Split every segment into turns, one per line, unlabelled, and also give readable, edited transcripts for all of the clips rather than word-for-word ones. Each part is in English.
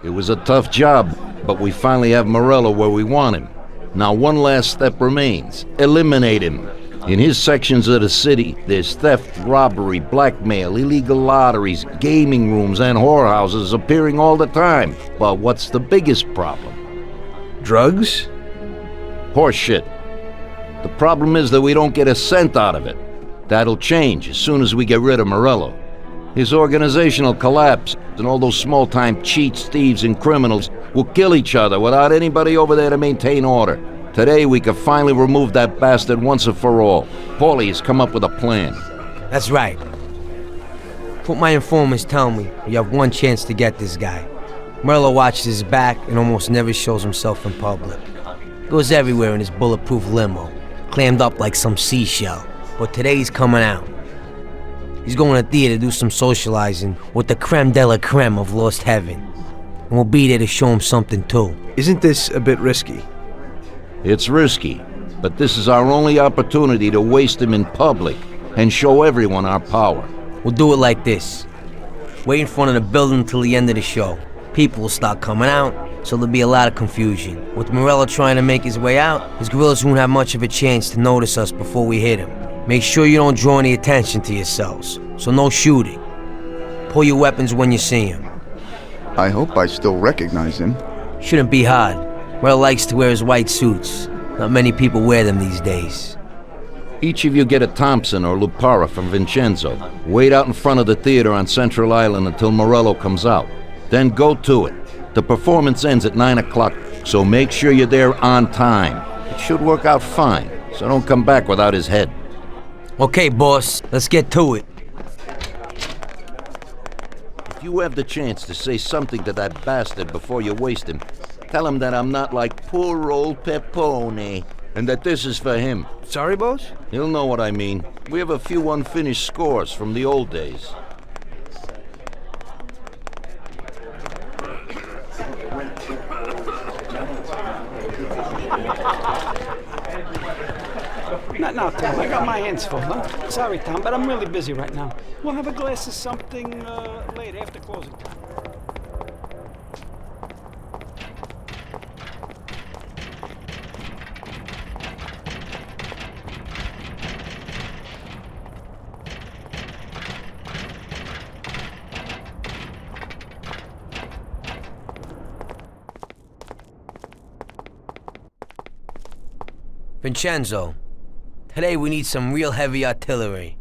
It was a tough job, but we finally have Morello where we want him. Now one last step remains. Eliminate him. In his sections of the city, there's theft, robbery, blackmail, illegal lotteries, gaming rooms, and whorehouses appearing all the time. But what's the biggest problem?
Drugs?
Horseshit. The problem is that we don't get a cent out of it. That'll change as soon as we get rid of Morello. His organization will collapse, and all those small-time cheats, thieves, and criminals will kill each other without anybody over there to maintain order. Today, we can finally remove that bastard once and for all. Paulie has come up with a plan.
That's right. What my informants tell me, you have one chance to get this guy. Morello watches his back and almost never shows himself in public. Goes everywhere in his bulletproof limo, clammed up like some seashell. But today he's coming out. He's going to theater to do some socializing with the Crème De La Crème of Lost Heaven. And we'll be there to show him something too.
Isn't this a bit risky?
It's risky, but this is our only opportunity to waste him in public and show everyone our power.
We'll do it like this. Wait in front of the building until the end of the show. People will start coming out, so there'll be a lot of confusion. With Morello trying to make his way out, his guerrillas won't have much of a chance to notice us before we hit him. Make sure you don't draw any attention to yourselves, so no shooting. Pull your weapons when you see him.
I hope I still recognize him.
Shouldn't be hard. Morello likes to wear his white suits. Not many people wear them these days.
Each of you get a Thompson or Lupara from Vincenzo. Wait out in front of the theater on Central Island until Morello comes out. Then go to it. The performance ends at 9 o'clock, so make sure you're there on time. It should work out fine, so don't come back without his head.
Okay, boss, let's get to it.
If you have the chance to say something to that bastard before you waste him, tell him that I'm not like poor old Pepone, and that this is for him.
Sorry, boss?
He'll know what I mean. We have a few unfinished scores from the old days.
Not now, Tom. I got my hands full, huh? Sorry, Tom, but I'm really busy right now. We'll have a glass of something later, after closing time.
Vincenzo, today we need some real heavy artillery.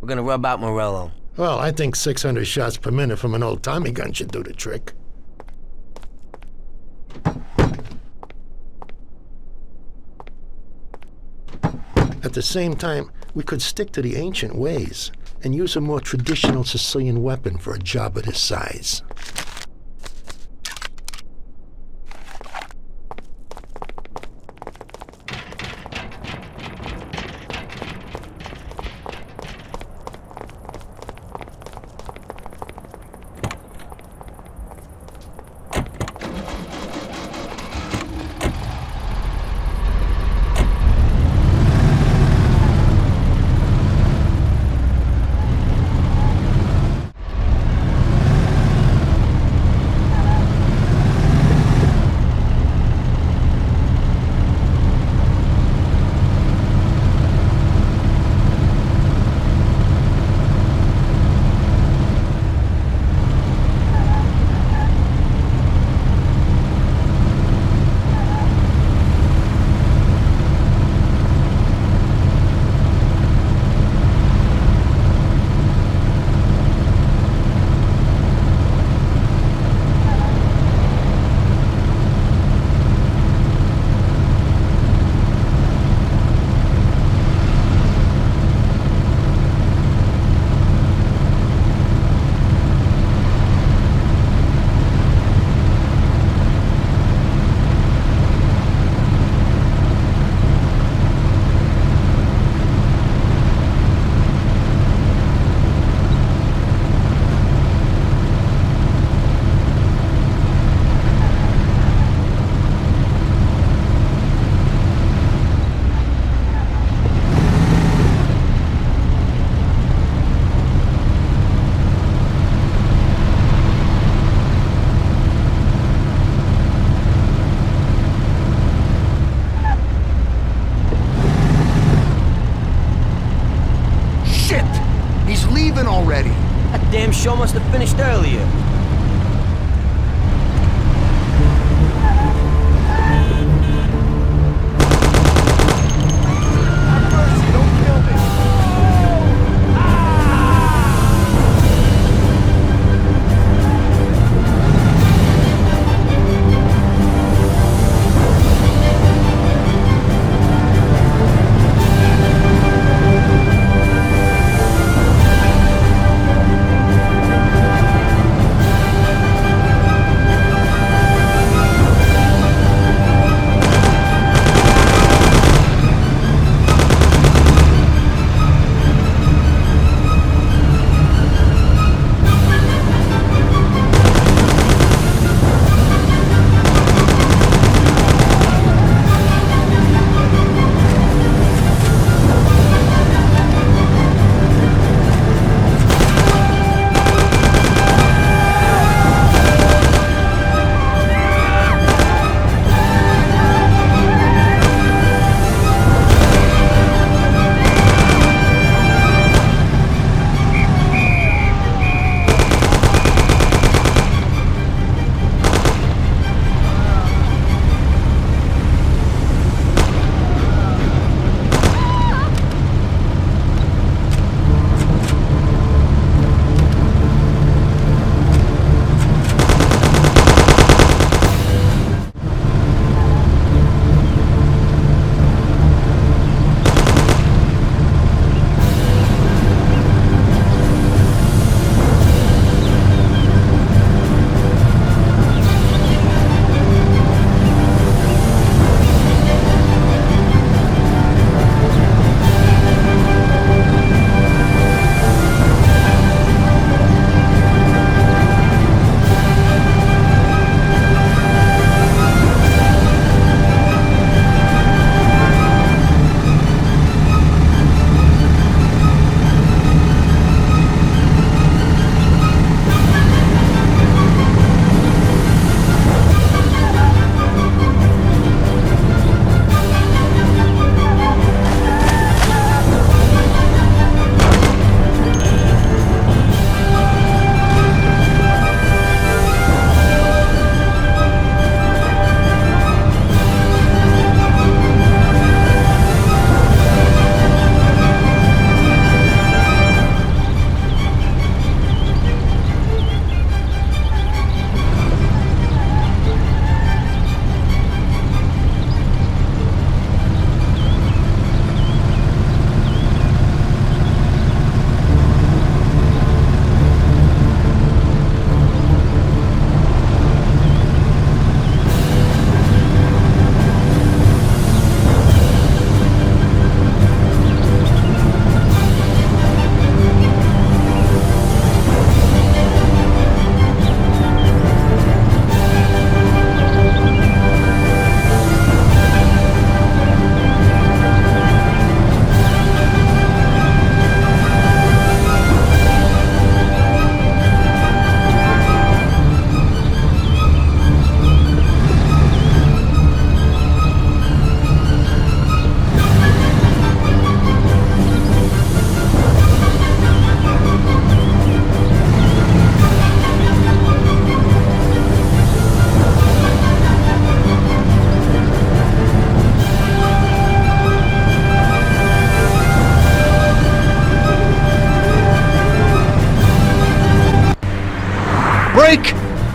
We're gonna rub out Morello.
Well, I think 600 shots per minute from an old Tommy gun should do the trick. At the same time, we could stick to the ancient ways and use a more traditional Sicilian weapon for a job of this size.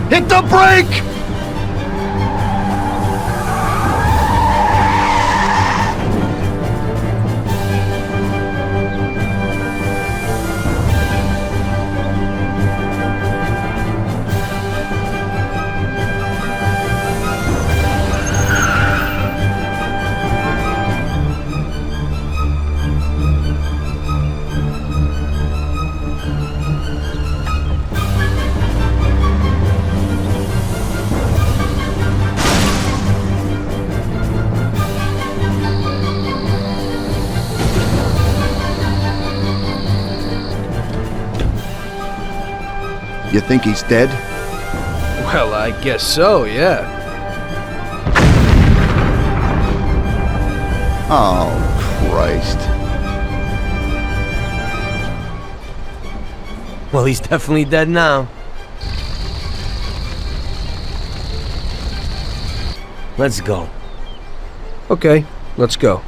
Hit the brake!
You think he's dead?
Well, I guess so, yeah.
Oh, Christ.
Well, he's definitely dead now. Let's go.
Okay, let's go.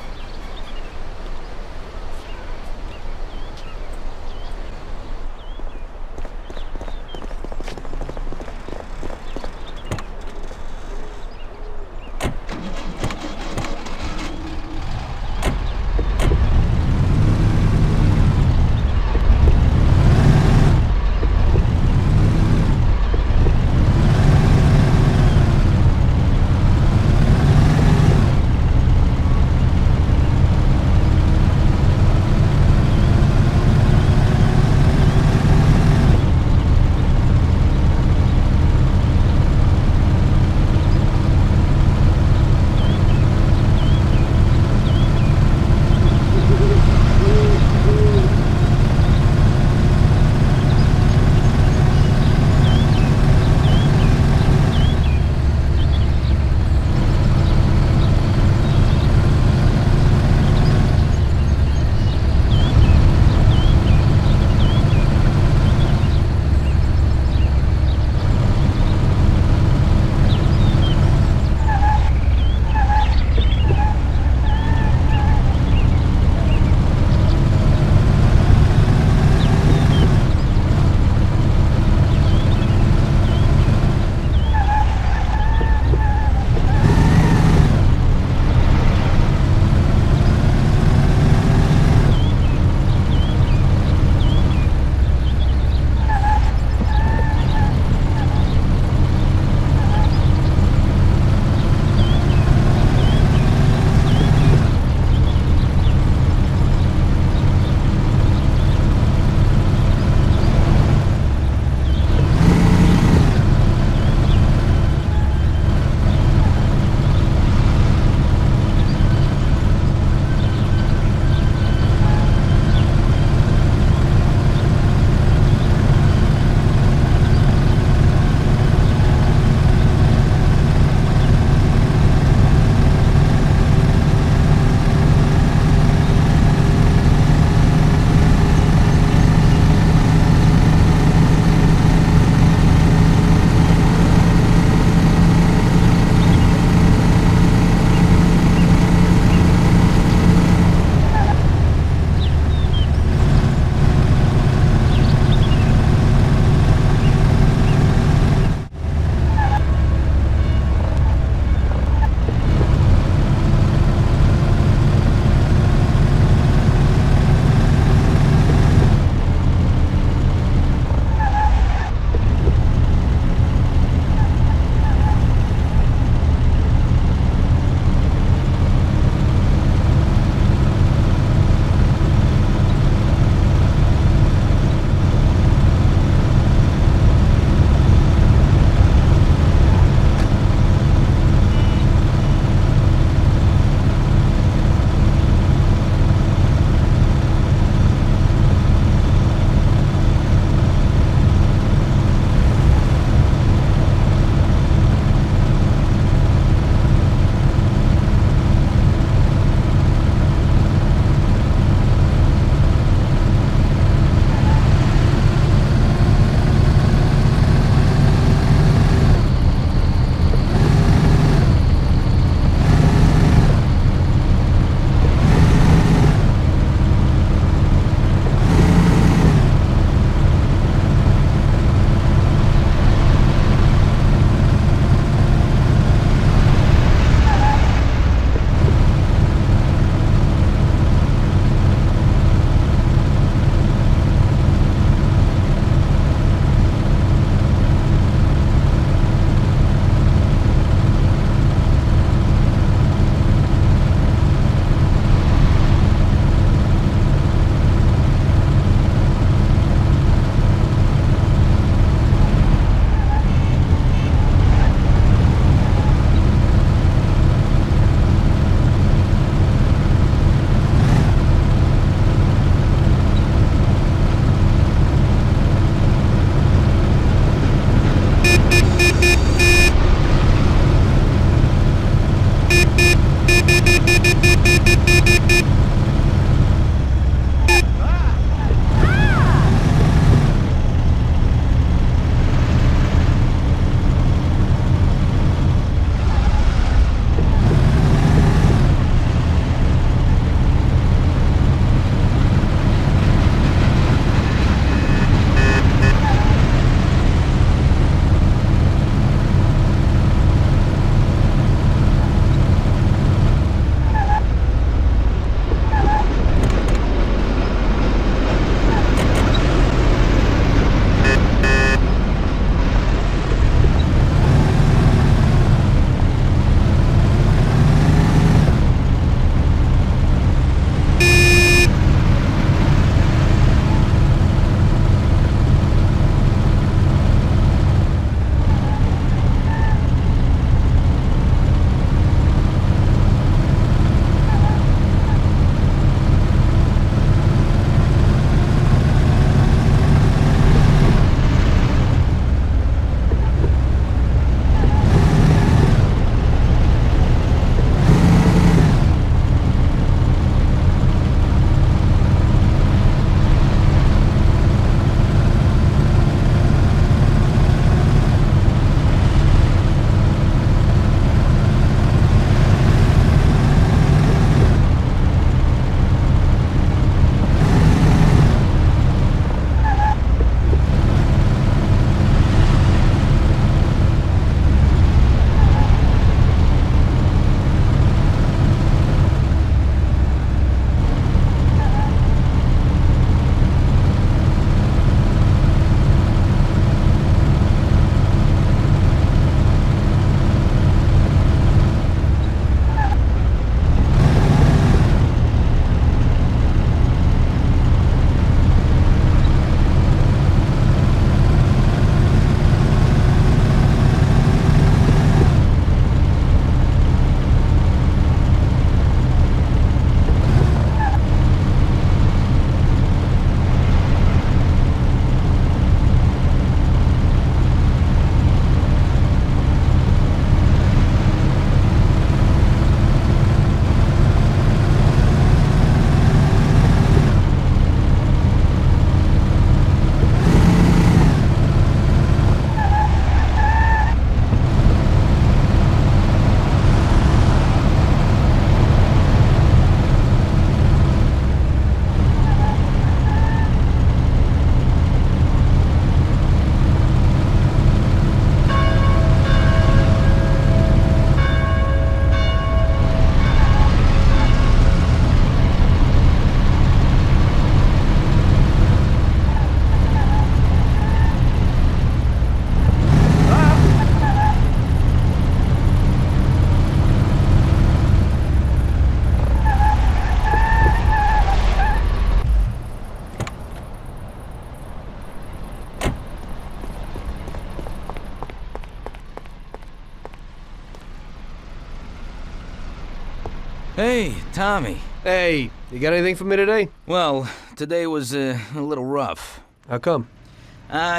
Hey, Tommy.
Hey, you got anything for me today?
Well, today was a little rough.
How come?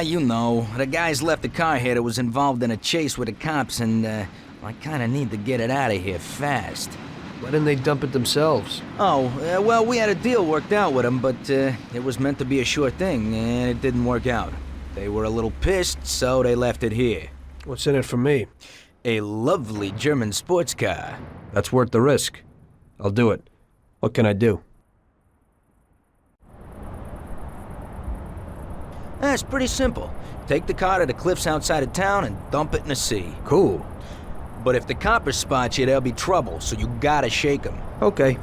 You know, the guys left the car here that was involved in a chase with the cops, and I kinda need to get it out of here fast.
Why didn't they dump it themselves?
Oh, well, we had a deal worked out with them, but it was meant to be a sure thing, and it didn't work out. They were a little pissed, so they left it here.
What's in it for me?
A lovely German sports car.
That's worth the risk. I'll do it. What can I do?
It's pretty simple. Take the car to the cliffs outside of town and dump it in the sea.
Cool.
But if the coppers spot you, there'll be trouble, so you gotta shake them.
Okay.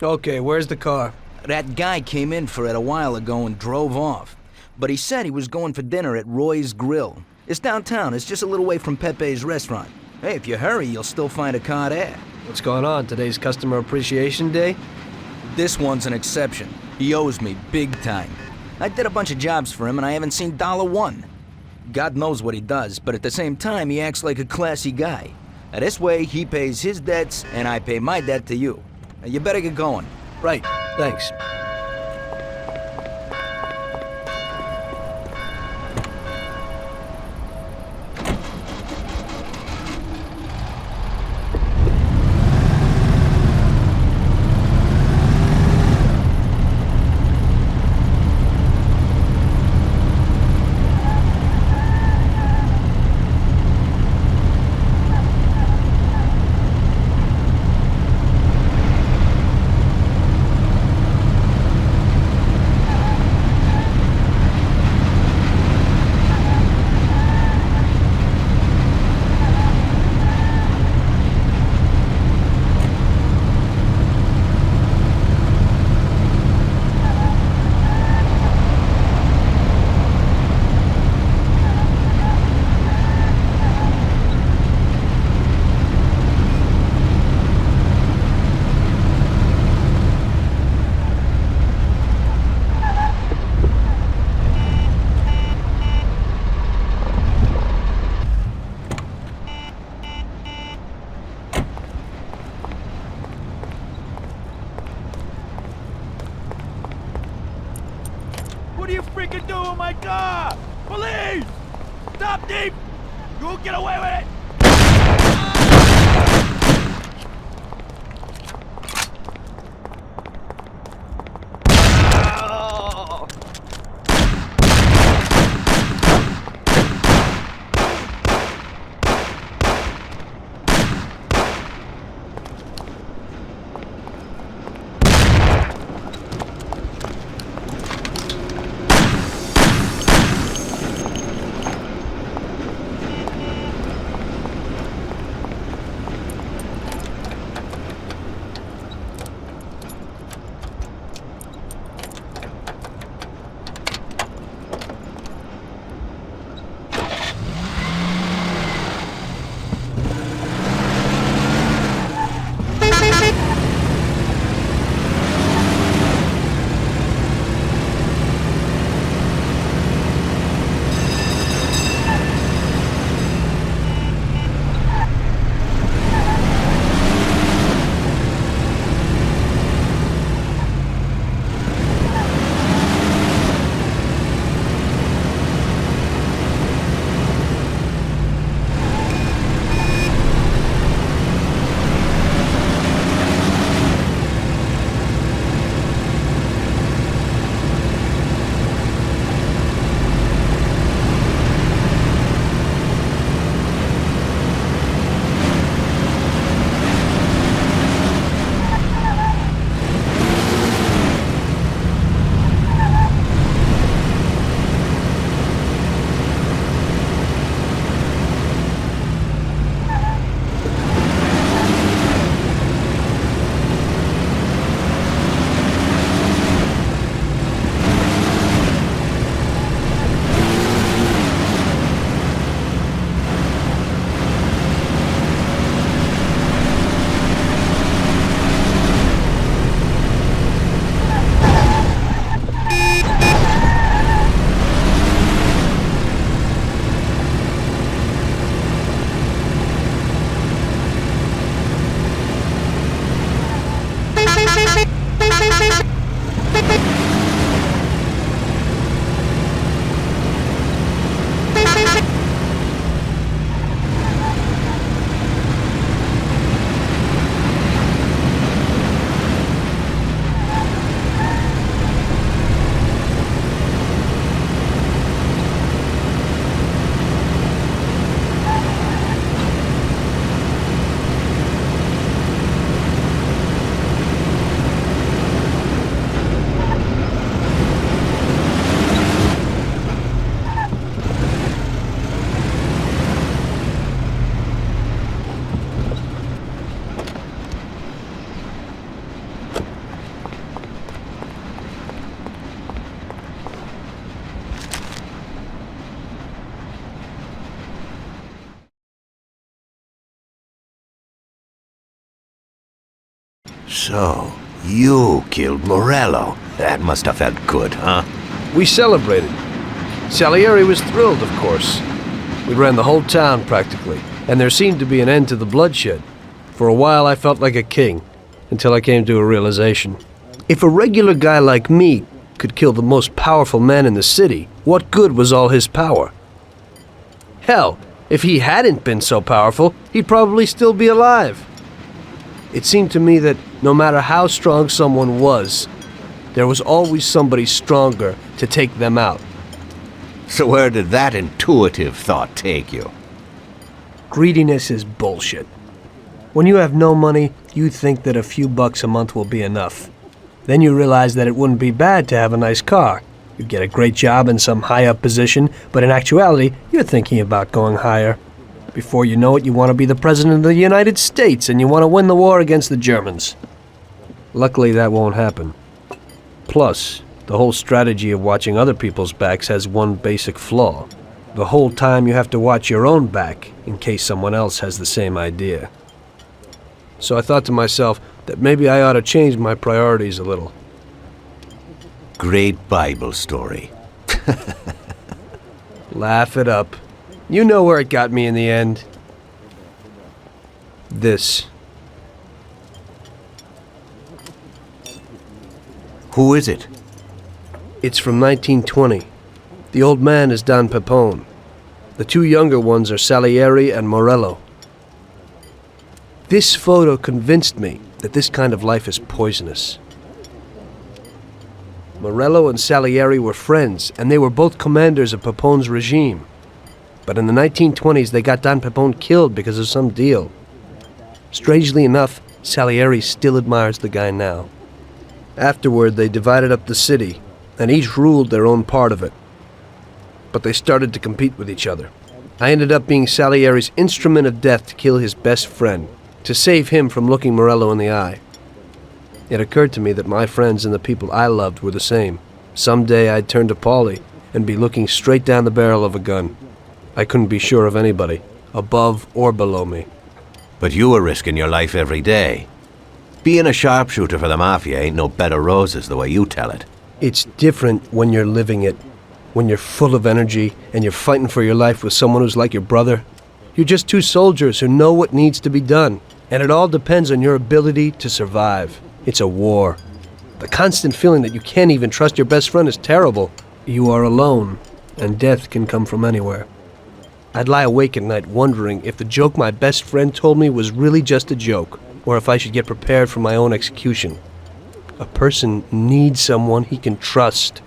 Okay, where's the car?
That guy came in for it a while ago and drove off. But he said he was going for dinner at Roy's Grill. It's downtown. It's just a little way from Pepe's restaurant. Hey, if you hurry, you'll still find a car there.
What's going on? Today's Customer Appreciation Day?
This one's an exception. He owes me big time. I did a bunch of jobs for him and I haven't seen $1. God knows what he does, but at the same time, he acts like a classy guy. Now, this way, he pays his debts and I pay my debt to you. Now, you better get going.
Right, thanks.
What are you freaking doing with my car? Police! Stop deep! You won't get away with it!
So, you killed Morello. That must have felt good, huh?
We celebrated. Salieri was thrilled, of course. We ran the whole town, practically, and there seemed to be an end to the bloodshed. For a while, I felt like a king, until I came to a realization. If a regular guy like me could kill the most powerful man in the city, what good was all his power? Hell, if he hadn't been so powerful, he'd probably still be alive. It seemed to me that no matter how strong someone was, there was always somebody stronger to take them out.
So where did that intuitive thought take you?
Greediness is bullshit. When you have no money, you think that a few bucks a month will be enough. Then you realize that it wouldn't be bad to have a nice car. You get a great job in some high-up position, but in actuality, you're thinking about going higher. Before you know it, you want to be the President of the United States, and you want to win the war against the Germans. Luckily, that won't happen. Plus, the whole strategy of watching other people's backs has one basic flaw. The whole time you have to watch your own back, in case someone else has the same idea. So I thought to myself that maybe I ought to change my priorities a little.
Great Bible story.
Laugh it up. You know where it got me in the end. This.
Who is it?
It's from 1920. The old man is Don Pepone. The two younger ones are Salieri and Morello. This photo convinced me that this kind of life is poisonous. Morello and Salieri were friends, and they were both commanders of Pepone's regime. But in the 1920s, they got Don Pepone killed because of some deal. Strangely enough, Salieri still admires the guy now. Afterward, they divided up the city, and each ruled their own part of it. But they started to compete with each other. I ended up being Salieri's instrument of death to kill his best friend, to save him from looking Morello in the eye. It occurred to me that my friends and the people I loved were the same. Someday I'd turn to Paulie and be looking straight down the barrel of a gun. I couldn't be sure of anybody, above or below me.
But you were risking your life every day. Being a sharpshooter for the Mafia ain't no bed of roses the way you tell it.
It's different when you're living it. When you're full of energy and you're fighting for your life with someone who's like your brother. You're just two soldiers who know what needs to be done. And it all depends on your ability to survive. It's a war. The constant feeling that you can't even trust your best friend is terrible. You are alone, and death can come from anywhere. I'd lie awake at night wondering if the joke my best friend told me was really just a joke, or if I should get prepared for my own execution. A person needs someone he can trust.